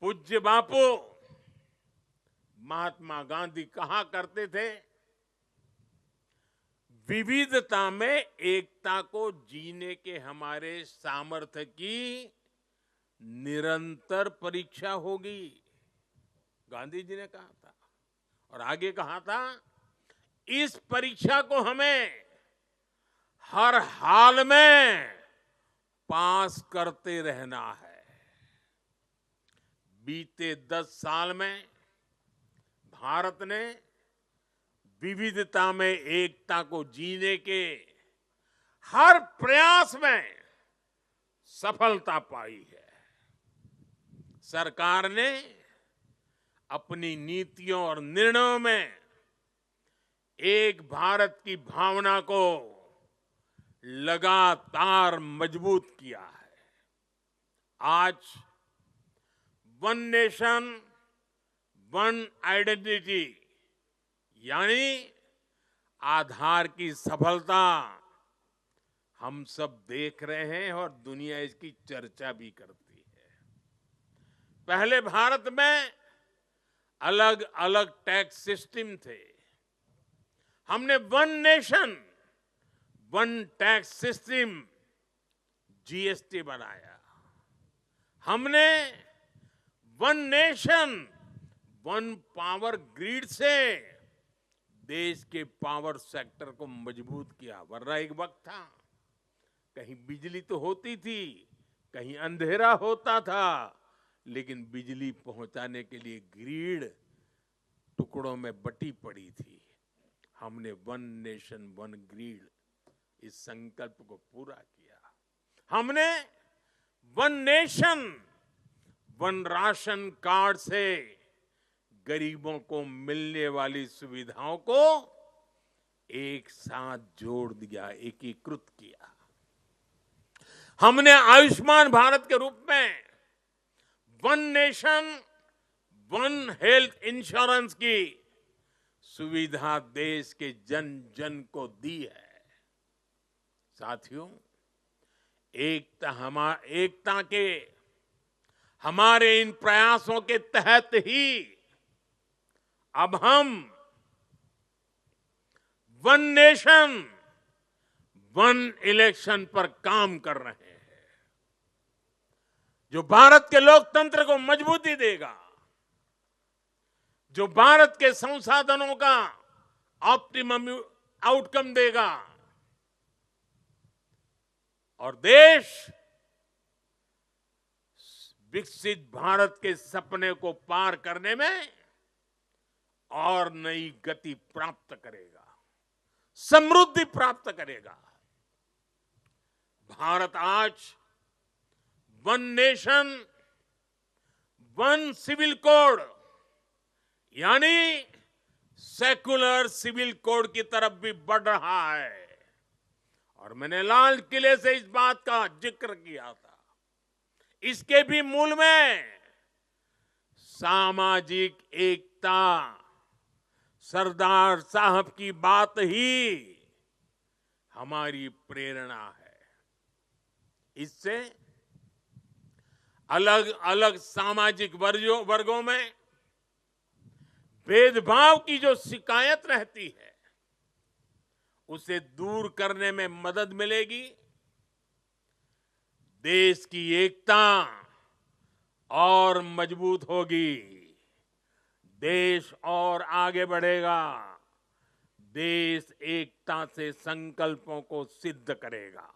पूज्य बापू महात्मा गांधी कहा करते थे, विविधता में एकता को जीने के हमारे सामर्थ्य की निरंतर परीक्षा होगी। गांधी जी ने कहा था और आगे कहा था, इस परीक्षा को हमें हर हाल में पास करते रहना है। बीते 10 साल में भारत ने विविधता में एकता को जीने के हर प्रयास में सफलता पाई है। सरकार ने अपनी नीतियों और निर्णयों में एक भारत की भावना को लगातार मजबूत किया है। आज वन नेशन वन आइडेंटिटी यानी आधार की सफलता हम सब देख रहे हैं और दुनिया इसकी चर्चा भी करती है। पहले भारत में अलग अलग टैक्स सिस्टम थे। हमने one nation one tax system GST बनाया। हमने one nation one power grid से देश के पावर सेक्टर को मजबूत किया। वरना एक वक्त था कहीं बिजली तो होती थी, कहीं अंधेरा होता था, लेकिन बिजली पहुंचाने के लिए ग्रिड टुकड़ों में बटी पड़ी थी। हमने वन नेशन वन ग्रिड इस संकल्प को पूरा किया। हमने one nation one ration card से गरीबों को मिलने वाली सुविधाओं को एक साथ जोड़ दिया, एकीकृत किया। हमने आयुष्मान भारत के रूप में one nation one health insurance की सुविधा देश के जन जन को दी है। साथियों, एकता के हमारे इन प्रयासों के तहत ही अब हम वन नेशन वन इलेक्शन पर काम कर रहे हैं, जो भारत के लोकतंत्र को मजबूती देगा, जो भारत के संसाधनों का ऑप्टिमम आउटकम देगा और देश विकसित भारत के सपने को पार करने में और नई गति प्राप्त करेगा, समृद्धि प्राप्त करेगा। भारत आज one nation one civil code यानी सेकुलर सिविल कोड की तरफ भी बढ़ रहा है। और मैंने लाल किले से इस बात का जिक्र किया था। इसके भी मूल में सामाजिक एकता, सरदार साहब की बात ही हमारी प्रेरणा है। इससे अलग अलग सामाजिक वर्गों में भेदभाव की जो शिकायत रहती है, उसे दूर करने में मदद मिलेगी। देश की एकता और मजबूत होगी, देश और आगे बढ़ेगा, देश एकता से संकल्पों को सिद्ध करेगा।